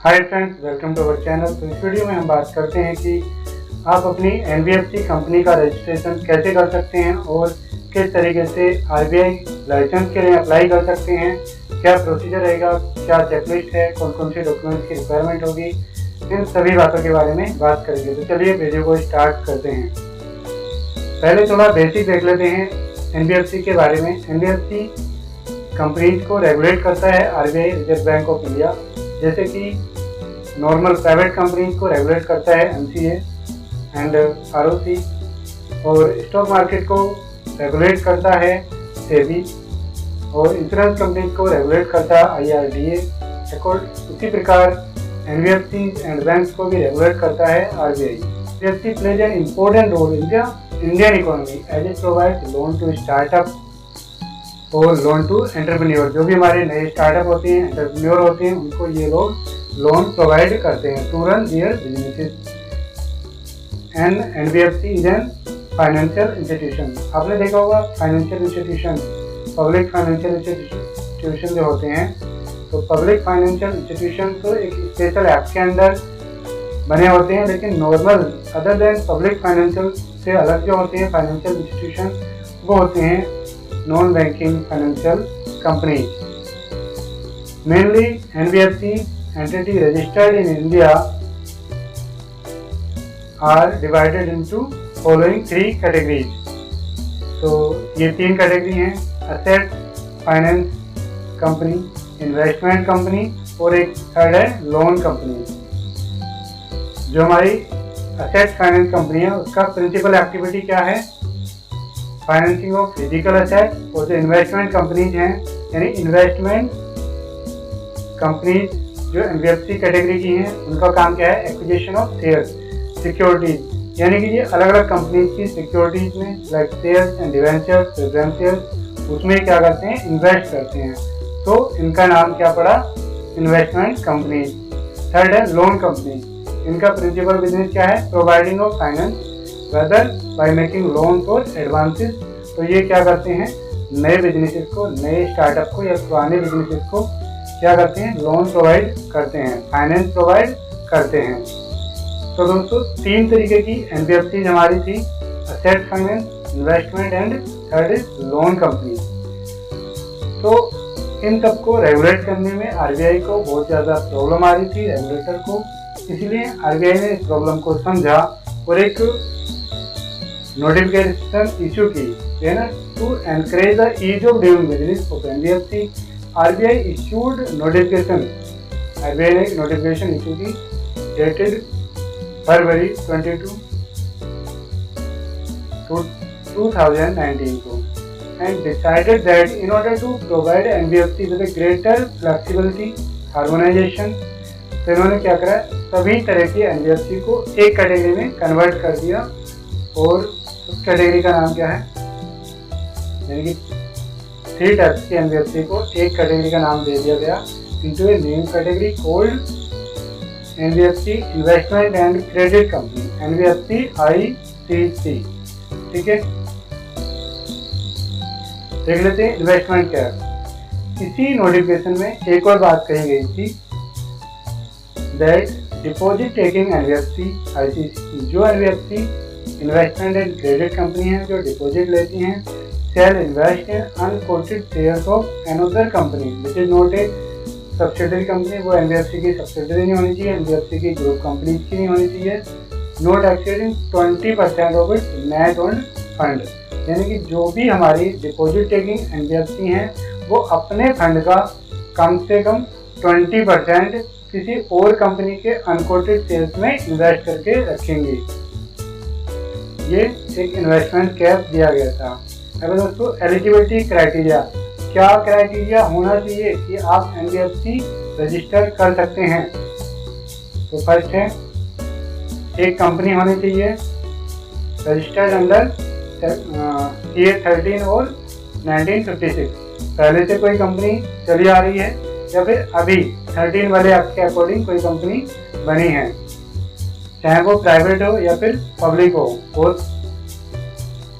Hi friends, welcome to our channel. तो इस video में हम बात करते हैं कि आप अपनी एनबीएफसी कंपनी का रजिस्ट्रेशन कैसे कर सकते हैं और किस तरीके से आरबीआई लाइसेंस के लिए अप्लाई कर सकते हैं, क्या प्रोसीजर रहेगा, क्या चेकलिस्ट है, कौन कौन से डॉक्यूमेंट्स की रिक्वायरमेंट होगी, इन सभी बातों के बारे में बात करेंगे। तो चलिए वीडियो को स्टार्ट करते हैं। पहले थोड़ा बेसिक देख लेते हैं एनबीएफसी के बारे में। एनबीएफसी कंपनीज को रेगुलेट करता है RBI, reserve bank of India. जैसे कि नॉर्मल प्राइवेट कंपनीज को रेगुलेट करता है एमसीए एंड आरओसी, और स्टॉक मार्केट को रेगुलेट करता है सेबी, और इंश्योरेंस कंपनीज को रेगुलेट करता है आईआरडीए। उसी प्रकार एनबीएफसी एंड बैंक्स को भी रेगुलेट करता है RBI. NBFC plays an important role in the Indian economy as it provides loan to startup और लोन टू एंटरप्रेन्योर। जो भी हमारे नए स्टार्टअप होते हैं, एंटरप्रेन्योर होते हैं, उनको ये लोग लोन प्रोवाइड करते हैं to run their businesses. And NBFC is an financial institution. आपने देखा होगा financial institution, public financial institution जो होते हैं, तो पब्लिक फाइनेंशियल इंस्टीट्यूशन तो एक स्पेशल एक्ट के अंदर बने होते हैं, लेकिन normal other than public financial से अलग जो होते हैं फाइनेंशियल इंस्टीट्यूशन, वो होते हैं non banking financial companies. Mainly NBFC entity registered in India are divided into following three categories. तो ये तीन कैटेगरी हैं: asset finance company, investment company, और एक थर्ड है लोन कंपनी। जो हमारी असेट फाइनेंस कंपनी है, उसका प्रिंसिपल एक्टिविटी क्या है? Financing of physical asset. और जो इन्वेस्टमेंट कंपनीज हैं, यानी इन्वेस्टमेंट कंपनीज जो एनबीएफसी कैटेगरी की हैं, उनका काम क्या है? एक्विजिशन ऑफ शेयर्स, सिक्योरिटीज, यानी कि ये अलग अलग कंपनीज की सिक्योरिटीज में लाइक शेयर्स एंड डिवेंचर्स, प्रेफरेंशियल्स, उसमें क्या करते हैं? इन्वेस्ट करते हैं। तो इनका नाम क्या पड़ा? Investment company. थर्ड है लोन कंपनी। इनका प्रिंसिपल बिजनेस क्या है? Providing of finance whether by making loans और एडवांसेस। तो ये क्या करते हैं? नए बिजनेसेस को, नए स्टार्टअप को या पुराने बिजनेसेस को क्या करते हैं? लोन प्रोवाइड करते हैं, फाइनेंस प्रोवाइड करते हैं। तो दोस्तों तीन तरीके की एनबीएफसी हमारी थी: asset finance, investment and third is loan company. तो इन सबको रेगुलेट करने में आरबीआई को बहुत ज़्यादा प्रॉब्लम आ रही थी, रेगुलेटर को। इसलिए आरबीआई ने इस प्रॉब्लम को समझा और एक नोटिफिकेशन इशू की, है ना, to encourage the ease of doing business of NBFC. RBI issued notification, RBI ने नोटिफिकेशन इशू की डेटेड फरवरी 22, 2019 को, and decided that in order to provide NBFC with a greater flexibility, harmonization, तो इन्होंने क्या करा? सभी तरह की एनबीएफसी को एक कैटेगरी में कन्वर्ट कर दिया, और उस कैटेगरी का नाम क्या है? यानी कि थ्री टाइप्स की एनबीएफसी को एक कैटेगरी का नाम दे दिया गया into a new category called NBFC investment and credit company, NBFC ICC. ठीक है, देख लेते हैं इन्वेस्टमेंट क्या है। इसी नोटिफिकेशन में एक और बात कही गई थी, that deposit taking NBFC ICC, जो NBFC investment and credit company है, जो डिपॉजिट लेती हैं, shall invest in unquoted shares of another company which is not a subsidiary company। वो एनबीएफसी की सब्सिडरी नहीं होनी चाहिए, एनबीएफसी की ग्रुप कंपनीज की नहीं होनी चाहिए। Not exceeding 20% of its net owned fund, यानी कि जो भी हमारी डिपॉजिट टेकिंग एनबीएफसी हैं, वो अपने फंड का कम से कम 20% किसी और कंपनी के अनकोटेड शेयर्स में इन्वेस्ट करके रखेंगे। ये एक इन्वेस्टमेंट कैप दिया गया था। अब दोस्तों एलिजिबिलिटी क्राइटेरिया, क्या क्राइटेरिया होना चाहिए कि आप एनबीएफसी रजिस्टर कर सकते हैं? तो फर्स्ट है, एक कंपनी होनी चाहिए रजिस्टर्ड अंडर CA 13 और 1956। पहले से कोई कंपनी चली आ रही है या फिर अभी 13 वाले एक्ट के अकॉर्डिंग कोई कंपनी बनी है, चाहे वो प्राइवेट हो या फिर पब्लिक हो, both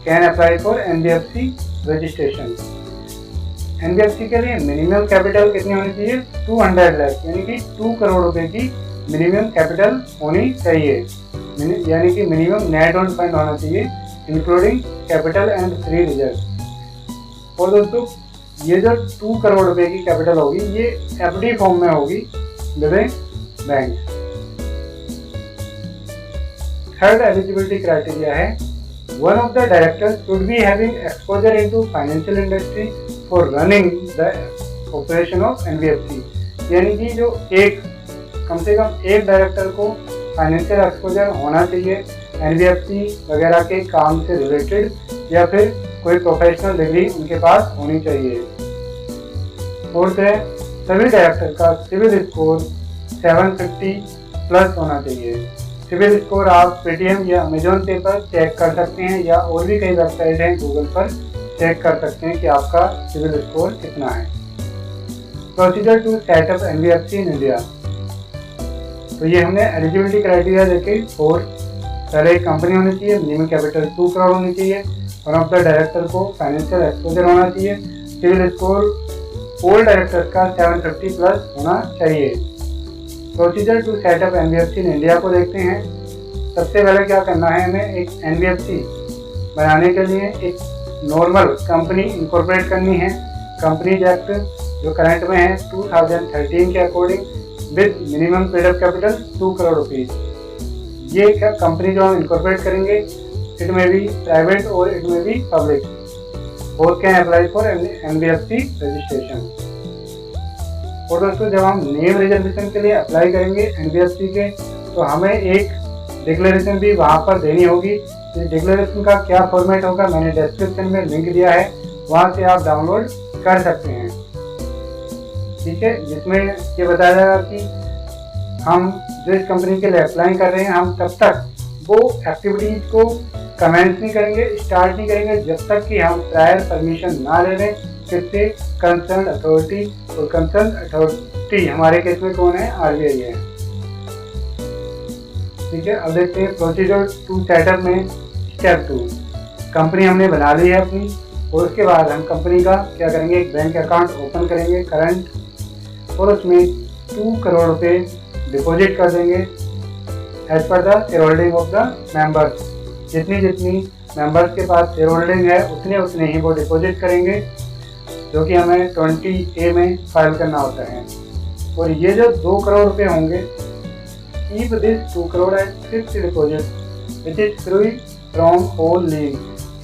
can apply for NBFC registration। NBFC के लिए मिनिमम कैपिटल कितनी होनी चाहिए, 200 लाख, यानी कि 2 करोड़ रुपए की मिनिमम कैपिटल होनी चाहिए, यानी कि मिनिमम नेट ओन फंड होना चाहिए including capital and free reserve. और दोस्तों ये जो 2 करोड़ रुपए की कैपिटल होगी ये एफडी फॉर्म में होगी with bank. Third eligibility criteria है one of the directors should be having exposure into financial industry for running the operation of NBFC, यानी कि जो कम से कम एक डायरेक्टर को फाइनेंशियल एक्सपोजर होना चाहिए एनबीएफसी वगैरह के काम से रिलेटेड, या फिर कोई प्रोफेशनल डिग्री उनके पास होनी चाहिए। फोर्थ है सभी डायरेक्टर का सिविल स्कोर 750 प्लस होना चाहिए। सिविल स्कोर आप पेटीएम या अमेजोन पे पर चेक कर सकते हैं, या और भी कई वेबसाइट हैं गूगल पर चेक कर सकते हैं कि आपका सिविल स्कोर कितना है। Procedure to setup NBFC in India, तो ये हमने एलिजिबिलिटी क्राइटेरिया देखे 4। पहले एक कंपनी होनी चाहिए, मिनिमम कैपिटल 2 करोड़ होनी चाहिए, वन ऑफ द डायरेक्टर को फाइनेंशियल एक्सपोजर होना चाहिए, सिविल स्कोर ऑल डायरेक्टर्स का 750 प्लस होना चाहिए। Procedure to setup NBFC in India को देखते हैं। सबसे पहले क्या करना है, हमें एक एनबीएफसी बनाने के लिए एक नॉर्मल कंपनी इंकॉर्पोरेट करनी है। कंपनीज एक्ट जो करंट में है 2013 के according with minimum paid up capital 2 crore rupees. ये क्या कंपनी जो हम इंकॉर्पोरेट करेंगे इट में भी प्राइवेट और इट में भी public, both can apply for NBFC registration. और दोस्तों जब हम नेम रिजर्वेशन के लिए अप्लाई करेंगे एनबीएफसी के, तो हमें एक डिक्लेरेशन भी वहाँ पर देनी होगी। इस डिक्लेरेशन का क्या फॉर्मेट होगा मैंने डिस्क्रिप्शन में लिंक दिया है, वहाँ से आप डाउनलोड कर सकते हैं, ठीक है। जिसमें ये बताया जाएगा कि हम जो इस कंपनी के लिए अप्लाई कर रहे हैं हम तब तक वो एक्टिविटीज को कमेंस नहीं करेंगे, स्टार्ट नहीं करेंगे जब तक कि हम प्रायर परमिशन ना ले लें किससे, कंसर्न अथॉरिटी। और कंसर्न अथॉरिटी हमारे केस में कौन है, आरबीआई है, ठीक है। अब देखते हैं प्रोसीजर टू सेटअप में स्टेप 2। कंपनी हमने बना ली है अपनी, और उसके बाद हम कंपनी का क्या करेंगे, एक बैंक अकाउंट ओपन करेंगे करंट, और उसमें 2 करोड़ रुपए डिपॉजिट कर देंगे as per the shareholding of the members. जितनी मेंबर्स के पास शेयर होल्डिंग है उतने ही वो डिपॉजिट करेंगे, जो कि हमें 20A में फाइल करना होता है। और ये जो 2 करोड़ रुपए होंगे, keep this 2 crore as fixed deposit which is free from all lien.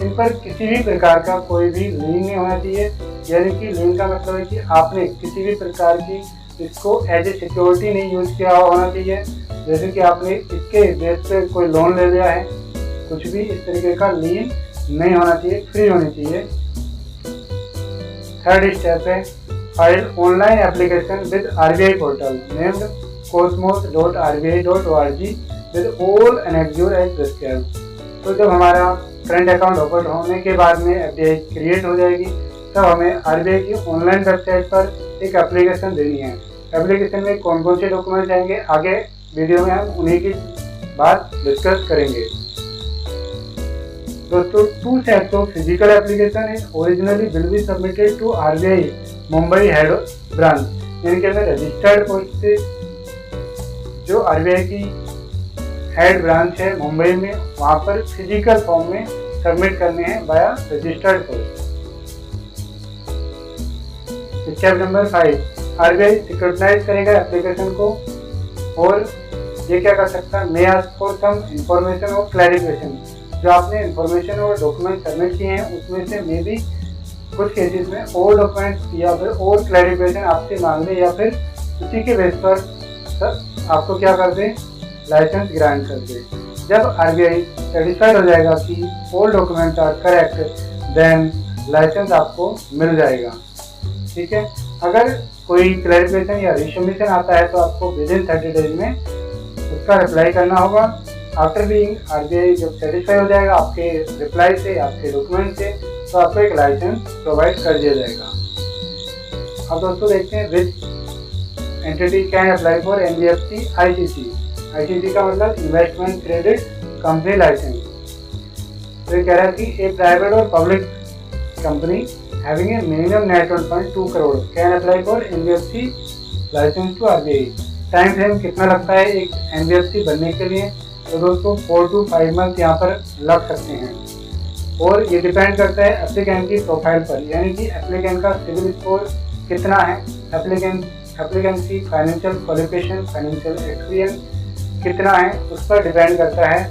इन पर किसी भी प्रकार का कोई भी लीन नहीं होना चाहिए, यानी कि लीन का मतलब है कि आपने किसी भी प्रकार की इसको एज ए सिक्योरिटी नहीं यूज किया होना चाहिए, जैसे कि आपने इसके बेस पे कोई लोन ले लिया है, कुछ भी इस तरीके का लीन नहीं होना चाहिए, फ्री होनी चाहिए। थर्ड स्टेप है file online application with RBI portal named cosmos.rbi.org with all annexed as prescribed. तो जब हमारा करंट अकाउंट ओपन होने के बाद में एफडीआई क्रिएट हो जाएगी, तब हमें आरबीआई की ऑनलाइन वेबसाइट पर एक एप्लीकेशन देनी है। एप्लीकेशन में कौन कौन से डॉक्यूमेंट्स आएंगे आगे वीडियो में हम उन्हीं की बात डिस्कस करेंगे। दोस्तों 2 sets of physical application is originally will be submitted to RBI Mumbai head branch, यानी कि हमें रजिस्टर्ड पोस्ट से जो आरबीआई की हेड ब्रांच है मुंबई में, वहाँ पर फिजिकल फॉर्म में सबमिट करने हैं via registered post. Step number 5, RBI securitise करेगा एप्लीकेशन को, और ये क्या कर सकता है, may ask for some information और क्लैरिफिकेशन। जो आपने इंफॉर्मेशन और डॉक्यूमेंट सबमिट किए हैं उसमें से मे भी कुछ केसेस में और डॉक्यूमेंट्स या फिर और क्लैरिफिकेशन आपसे मांग ले, या फिर उसी के बेस पर सर आपको क्या कर दे, लाइसेंस ग्रांट कर दे। जब आरबीआई सेटिस्फाइड हो जाएगा कि all documents are correct, then licence आपको मिल जाएगा, ठीक है। अगर कोई क्लैरिफिकेशन या रिसबमिशन आता है तो आपको विद इन 30 डेज में उसका रिप्लाई करना होगा। आफ्टर बीइंग आरबीआई जब सेटिस्फाई हो जाएगा आपके रिप्लाई से, आपके डॉक्यूमेंट से, तो आपको एक लाइसेंस प्रोवाइड कर दिया जाएगा। अब दोस्तों देखते हैं which entity can apply for NBFC ICC. ICC का मतलब इन्वेस्टमेंट क्रेडिट कंपनी लाइसेंस। तो ये कह रहा है कि ए प्राइवेट और public company having a minimum net worth fund 2 crore can apply for NBFC license to RBI। Time frame कितना लगता है एक NBFC बनने के लिए? तो दोस्तों 4 to 5 मंथ यहाँ पर लग सकते हैं और ये डिपेंड करता है एप्लीकेंट की प्रोफाइल पर, यानी कि एप्लीकेंट का सिविल स्कोर कितना है, एप्लीकेंट की फाइनेंशियल क्वालिफिकेशन, फाइनेंशियल एक्सपीरियंस कितना है, उस पर डिपेंड करता है।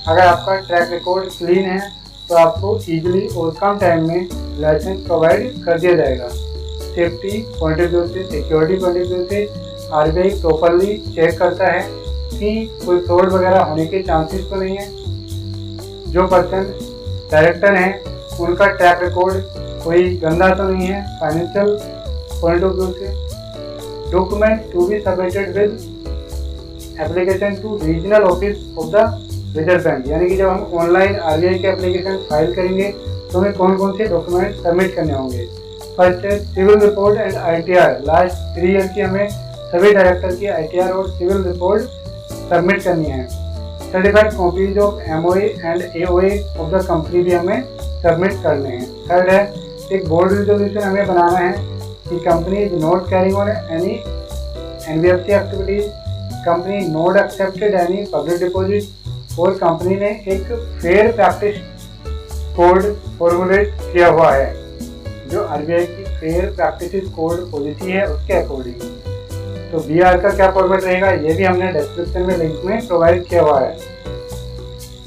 अगर आपका ट्रैक रिकॉर्ड क्लीन है तो आपको ईजिली और कम टाइम में लाइसेंस प्रोवाइड कर दिया जाएगा। सेफ्टी पॉइंट ऑफ व्यू से, सिक्योरिटी पॉइंट ऑफ व्यू से RBI प्रॉपरली चेक करता है कि कोई फ्रॉड वगैरह होने के चांसेस तो नहीं है। जो पर्सन डायरेक्टर हैं उनका ट्रैक रिकॉर्ड कोई गंदा तो नहीं है। फाइनेंशियल पॉइंट ऑफ व्यू से document to be submitted with application to regional office of the Reserve Bank, यानी कि जब हम ऑनलाइन RBI के एप्लीकेशन फाइल करेंगे तो हमें कौन कौन से डॉक्यूमेंट सबमिट करने होंगे। फर्स्ट है CIBIL report and ITR। Last 3 year की हमें सभी डायरेक्टर की ITR और सिविल रिपोर्ट सबमिट करनी है। Certified copies of MOA and AOA of the company भी हमें सबमिट करने हैं। थर्ड है एक बोर्ड रिजोल्यूशन हमें बनाना है कि company is not carrying on any NBFC activities, company not accepted any public deposit और कंपनी ने एक फेयर प्रैक्टिस कोड फॉर्मुलेट किया हुआ है जो RBI की फेयर प्रैक्टिस कोड पॉलिसी है उसके अकॉर्डिंग। तो BR का क्या फॉर्मेट रहेगा ये भी हमने डिस्क्रिप्शन में लिंक में प्रोवाइड किया हुआ है।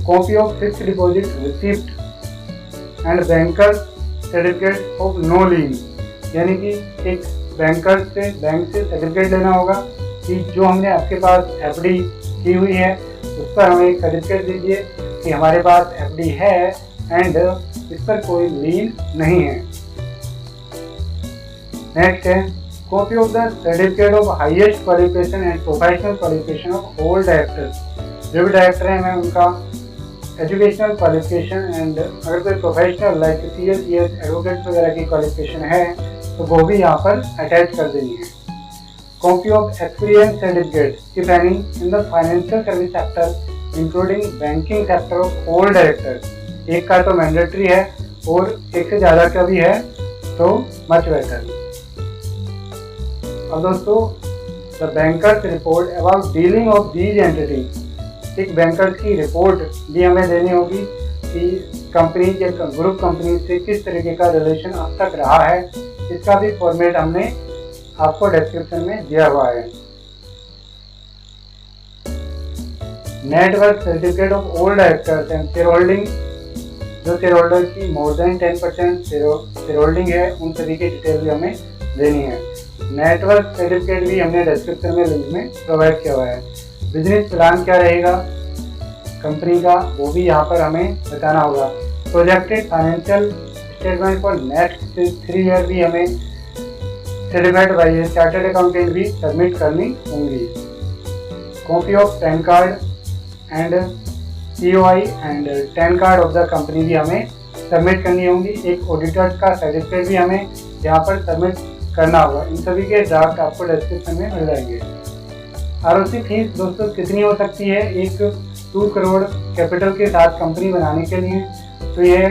Copy of fixed deposit receipt and banker certificate of no lien, यानी कि एक बैंकर से बैंक से सर्टिफिकेट लेना होगा कि जो हमने आपके पास FD की हुई है उस पर हमें एक सर्टिफिकेट दीजिए कि हमारे पास FD है एंड इस पर कोई लीन नहीं है। नेक्स्ट है copy of the certificate of highest qualification and professional qualification of all directors. जो भी डायरेक्टर हैं हमें उनका एजुकेशनल क्वालिफिकेशन एंड अगर कोई प्रोफेशनल लाइक CS एडवोकेट वगैरह की क्वालिफिकेशन है तो वो भी यहाँ पर अटैच कर देनी है। Copy of experience certificate if any in the financial service sector including banking sector of all directors. एक का तो मैंडेटरी है और एक से ज़्यादा का भी है तो मच बेटर। अब दोस्तों the bankers report about dealing of these entities, एक बैंकर्स की रिपोर्ट भी हमें देनी होगी कि कंपनी के ग्रुप कंपनी से किस तरीके का रिलेशन अब तक रहा है। इसका भी फॉर्मेट हमने आपको डिस्क्रिप्शन में दिया हुआ है। Network certificate of all directors and share holding, जो शेयर होल्डर की मोर देन 10% शेयर होल्डिंग है उन सभी की डिटेल भी हमें देनी है। नेटवर्क सर्टिफिकेट भी हमने डिस्क्रिप्शन में लिंक में प्रोवाइड किया हुआ है। बिजनेस प्लान क्या रहेगा कंपनी का वो भी यहाँ पर हमें बताना होगा। Projected financial statement for next 3 year भी हमें सर्टिफाइड बाय चार्टर्ड अकाउंटेंट भी सबमिट करनी होंगी। Copy of pan card and COI and 10 card of the company भी हमें सबमिट करनी होंगी। एक ऑडिटर का सर्टिफिकेट भी हमें यहाँ पर सबमिट करना होगा। इन सभी के ड्राफ्ट आपको डिस्क्रिप्शन में मिल जाएंगे। ROC फीस दोस्तों कितनी हो सकती है एक 2 करोड़ कैपिटल के साथ कंपनी बनाने के लिए? तो ये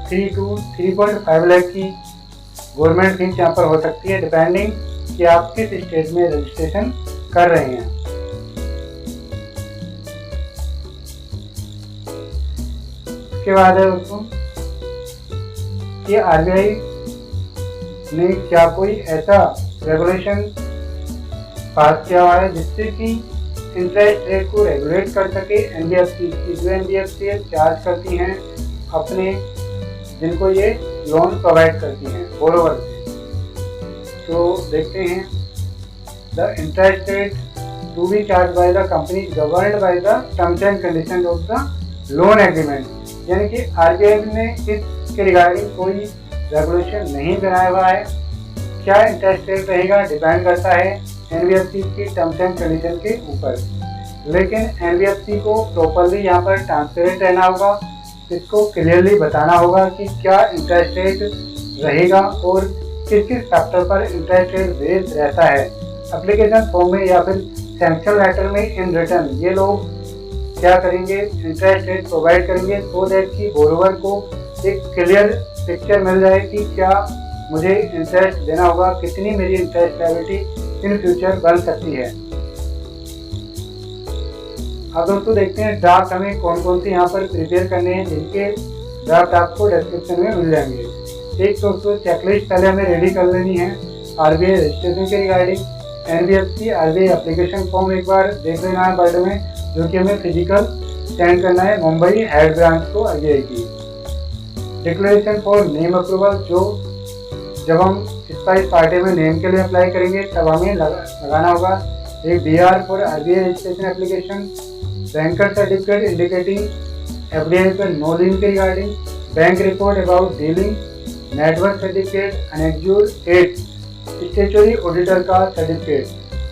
3 to 3.5 लाख की गवर्नमेंट फीस यहाँ पर हो सकती है डिपेंडिंग कि आप किस स्टेट में रजिस्ट्रेशन कर रहे हैं। उसके बाद है दोस्तों कि RBI ने क्या कोई ऐसा रेगुलेशन पास किया हुआ है जिससे कि इंटरेस्ट रेट को रेगुलेट कर सके NBFC की। जो NBFC चार्ज करती हैं अपने जिनको ये लोन प्रोवाइड करती हैं बोरोवर से। तो देखते हैं the interest rate to be charged by the company governed by the terms and condition of the loan agreement, यानी कि RBI ने इसके रिगार्डिंग कोई रेगुलेशन नहीं बनाया हुआ है। क्या इंटरेस्ट रेट रहेगा डिपेंड करता है NBFC की टर्म्स एंड कंडीशन के ऊपर, लेकिन NBFC को प्रॉपरली यहाँ पर ट्रांसपेरेंट रहना होगा। इसको क्लियरली बताना होगा कि क्या इंटरेस्ट रेट रहेगा और किस किस फैक्टर पर इंटरेस्ट रेट बेस्ड रहता है। एप्लीकेशन फॉर्म में या फिर सैंक्शन लेटर में इन रिटर्न ये लोग क्या करेंगे इंटरेस्ट रेट प्रोवाइड करेंगे सो दैट कि बोरोवर को एक क्लियर पिक्चर मिल जाए कि क्या मुझे इंटरेस्ट देना होगा, कितनी मेरी इंटरेस्ट लायबिलिटी इन फ्यूचर बन सकती है। अब दोस्तों देखते हैं ड्राफ्ट हमें कौन कौन से यहाँ पर प्रिपेयर करने हैं, जिनके ड्राफ्ट आपको डिस्क्रिप्शन में मिल जाएंगे। एक दोस्तों चेकलिस्ट पहले हमें रेडी कर लेनी है आरबीआई रजिस्ट्रेशन के regarding. NBFC RBI application form एक बार देख लेना है वर्ड में, जो कि हमें फिजिकल सेंड करना है मुंबई हेड ब्रांच को आरबीआई की। डिक्लेरेशन फॉर नेम अप्रूवल, जो जब हम स्पाइस पार्टी में नेम के लिए अप्लाई करेंगे तब हमें लगाना होगा। एक BR for RBI registration application, banker certificate indicating FDI पर नो लिंक के regarding, bank report about dealing, network certificate, annexure 8 statutory auditor का सर्टिफिकेट।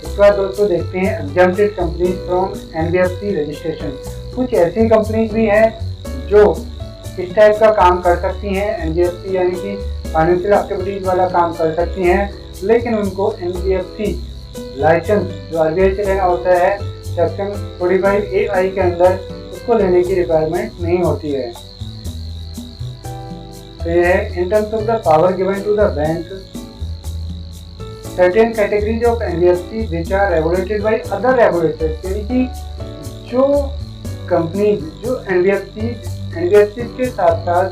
उसके बाद दोस्तों देखते हैं exempted companies from NBFC registration. कुछ ऐसी कंपनीज भी हैं जो इस टाइप का काम कर सकती हैं, एनबीएफसी यानी कि फाइनेंशियल एक्टिविटीज वाला काम कर सकती हैं, लेकिन उनको एनबीएफसी लाइसेंस जो आरबीआई से लेना होता है सेक्शन 45AI के अंदर, उसको लेने की रिक्वायरमेंट नहीं होती है। तो ये है in terms of the power given to the bank, certain categories of NBFC which are regulated by other regulators, यानी कि जो कंपनी जो एनबीएफसी के साथ साथ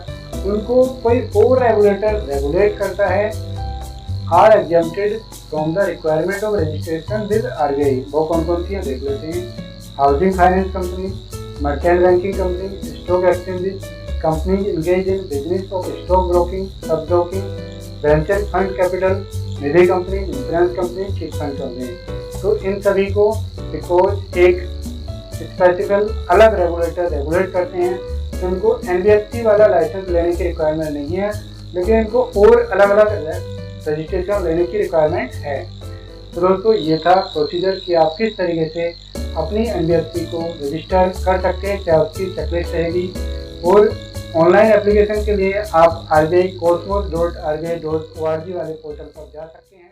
उनको कोई और रेगुलेटर रेगुलेट करता है, are exempted from the requirement of registration with RBI. वो कौन कौन सी हैं देख लेते हैं। Housing finance company, merchant banking company, stock exchanges, company engage in business of stock broking, sub broking, venture fund capital, Nidhi company, insurance company, chit fund company. तो इन सभी को बिकॉज एक स्पेसिफिकल अलग रेगुलेटर रेगुलेट करते हैं, तो उनको एनबीएफसी वाला लाइसेंस लेने की रिक्वायरमेंट नहीं है, लेकिन इनको और अलग अलग रजिस्ट्रेशन लेने की रिक्वायरमेंट है। तो दोस्तों ये था प्रोसीजर कि आप किस तरीके से अपनी एनबीएफसी को रजिस्टर कर सकते हैं, क्या उसकी चेकलिस्ट रहेगी। और ऑनलाइन एप्लीकेशन के लिए आप RBI cosmos.rbi.org वाले पोर्टल पर जा सकते हैं।